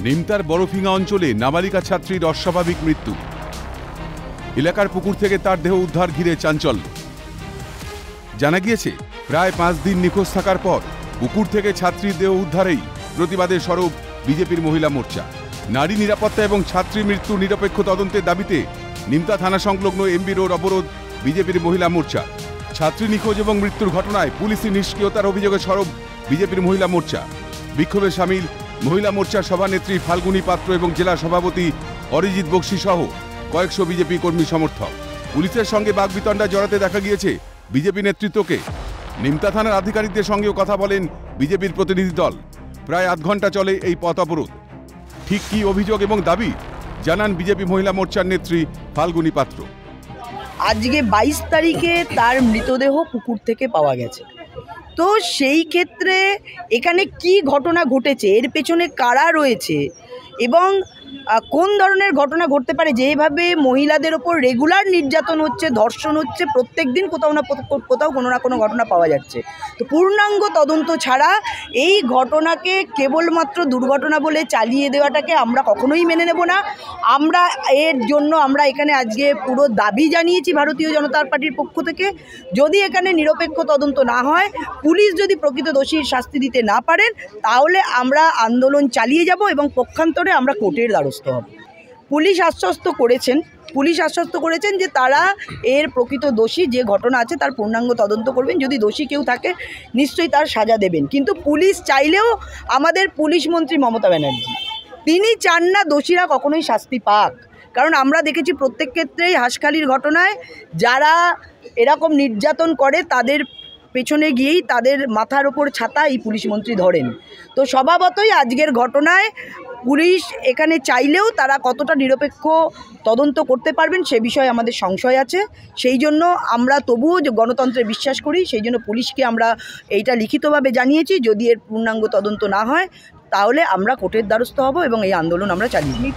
নিমতার বড়ফিঙা অঞ্চলে নাবালিকা ছাত্রীর অস্বাভাবিক মৃত্যু। এলাকার পুকুর থেকে তার দেহ উদ্ধার ঘিরে চাঞ্চল্য। জানা গিয়েছে, প্রায় 5 দিন নিখোঁজ থাকার পর পুকুর থেকে ছাত্রীর দেহ উদ্ধারেই প্রতিবাদের সরব বিজেপির মহিলা মোর্চা। নারী নিরাপত্তা এবং ছাত্রী মৃত্যু নিরপেক্ষ তদন্তের দাবিতে নিমতা থানা সংলগ্ন এমবি রোড অবরোধ বিজেপির মহিলা মোর্চা। ছাত্রী নিখোঁজ এবং মৃত্যুর ঘটনায় পুলিশি নিষ্ক্রিয়তার অভিযোগে সরব বিজেপির মহিলা মোর্চা। বিক্ষোভে সামিল মহিলা মোর্চার সভানেত্রী ফাল্গুনী পাত্র এবং জেলা সভাপতি অরিজিৎ বক্সি সহ কয়েকশো বিজেপি কর্মী সমর্থক। পুলিশের সঙ্গে বাগবিতণ্ডা জড়াতে দেখা গিয়েছে বিজেপি নেতৃত্বকে। নিমতা থানার আধিকারিকদের সঙ্গেও কথা বলেন বিজেপির প্রতিনিধি দল। প্রায় আধ ঘন্টা চলে এই পথ অবরোধ। ঠিক কি অভিযোগ এবং দাবি জানান বিজেপি মহিলা মোর্চার নেত্রী ফাল্গুনী পাত্র। আজকে 22 তারিখে তার মৃতদেহ পুকুর থেকে পাওয়া গেছে। তো সেই ক্ষেত্রে এখানে কি ঘটনা ঘটেছে, এর পেছনে কারা রয়েছে এবং কোন ধরনের ঘটনা ঘটতে পারে, যেভাবে মহিলাদের ওপর রেগুলার নির্যাতন হচ্ছে, ধর্ষণ হচ্ছে, প্রত্যেক দিন কোথাও কোনো না কোনো ঘটনা পাওয়া যাচ্ছে। তো পূর্ণাঙ্গ তদন্ত ছাড়া এই ঘটনাকে কেবলমাত্র দুর্ঘটনা বলে চালিয়ে দেওয়াটাকে আমরা কখনোই মেনে নেব না। আমরা এর জন্য এখানে আজকে পুরো দাবি জানিয়েছি ভারতীয় জনতা পার্টির পক্ষ থেকে। যদি এখানে নিরপেক্ষ তদন্ত না হয়, পুলিশ যদি প্রকৃত দোষীর শাস্তি দিতে না পারেন, তাহলে আমরা আন্দোলন চালিয়ে যাব এবং পক্ষান্তরে আমরা কোর্টের দ্বারস্থ হব। পুলিশ আশ্বস্ত করেছেন যে তারা এর প্রকৃত দোষী যে ঘটনা আছে তার পূর্ণাঙ্গ তদন্ত করবেন। যদি দোষী কেউ থাকে নিশ্চয়ই তার সাজা দেবেন। কিন্তু পুলিশ চাইলেও আমাদের পুলিশ মন্ত্রী মমতা ব্যানার্জি তিনি চান না দোষীরা কখনোই শাস্তি পাক। কারণ আমরা দেখেছি প্রত্যেক ক্ষেত্রেই হাঁসখালির ঘটনায় যারা এরকম নির্যাতন করে তাদের পেছনে গিয়েই তাদের মাথার ওপর ছাতা এই পুলিশ মন্ত্রী ধরেন। তো স্বভাবতই আজকের ঘটনায় পুলিশ এখানে চাইলেও তারা কতটা নিরপেক্ষ তদন্ত করতে পারবেন সে বিষয়ে আমাদের সংশয় আছে। সেই জন্য আমরা তবুও যে গণতন্ত্রে বিশ্বাস করি, সেই জন্য পুলিশকে আমরা এইটা লিখিতভাবে জানিয়েছি। যদি এর পূর্ণাঙ্গ তদন্ত না হয় তাহলে আমরা কোর্টের দ্বারস্থ হব এবং এই আন্দোলন আমরা চালিয়ে যাব।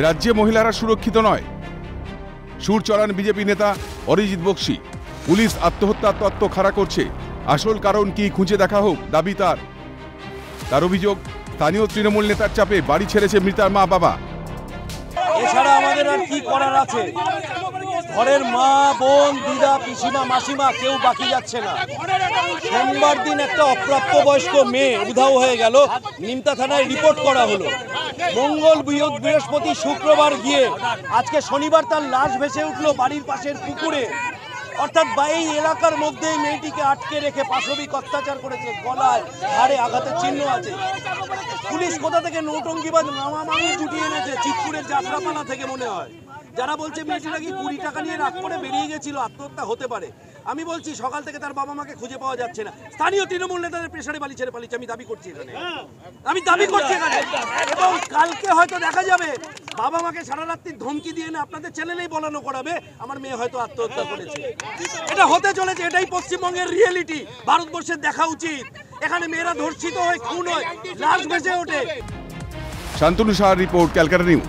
রাজ্যে মহিলারা সুরক্ষিত নয়, সুর চড়ান বিজেপি নেতা অরিজিৎ বক্সি। পুলিশ আত্মহত্যার তত্ত্ব খাড়া করছে, আসল কারণ কি খুঁজে দেখা হোক দাবি তার অভিযোগ, স্থানীয় তৃণমূল নেতার চাপে বাড়ি ছেড়েছে মৃতার মা বাবা। এছাড়া আমাদের আর কি করার আছে? ঘরের মা, বোন, দিদা, পিসিমা, মাসিমা কেউ বাকি যাচ্ছে না। সোমবার দিন একটা অপ্রাপ্তবয়স্ক মেয়ে উধাও হয়ে গেল, নিমতা থানায় রিপোর্ট করা হলো। মঙ্গল, বুধ, বৃহস্পতি, শুক্রবার গিয়ে আজকে শনিবার তার লাশ ভেসে উঠলো বাড়ির পাশের পুকুরে। অর্থাৎ এই এলাকার মধ্যে মেয়েটিকে আটকে রেখে পাশবিক অত্যাচার করেছে, গলায় ঘাড়ে আঘাতের চিহ্ন আছে। পুলিশ কোথা থেকে নৌটঙ্গিবাজ মামা মামি জুটিয়ে এনেছে, চিৎপুরের যাত্রাপালা থেকে মনে হয়। যারা বলছে মেয়েটি নাকি 20 টাকা নিয়ে রাগ করে বেরিয়ে গেছিল, আত্মহত্যা হতে পারে। আমি বলছি সকাল থেকে তার বাবা মাকে খুঁজে পাওয়া যাচ্ছে না। স্থানীয় তৃণমূল নেতাদের প্রেসারে বাড়ি ছেড়ে পালিয়েছে, আমি দাবি করছি এখানে। এবং কালকে হয়তো দেখা যাবে বাবা মাকে সারা রাত্রি ধমকি দিয়ে না আপনাদের চ্যানেলেই বলানো করাবে আমার মেয়ে হয়তো আত্মহত্যা করেছে। এটা হতে চলেছে, এটাই পশ্চিমবঙ্গের রিয়েলিটি। ভারতবর্ষের দেখা উচিত। এখানে মেয়েরা ধর্ষিত হয়, খুন হয়, লাশ ভেসে ওঠে। শান্তনু সাহার রিপোর্ট, ক্যালকাটা নিউজ।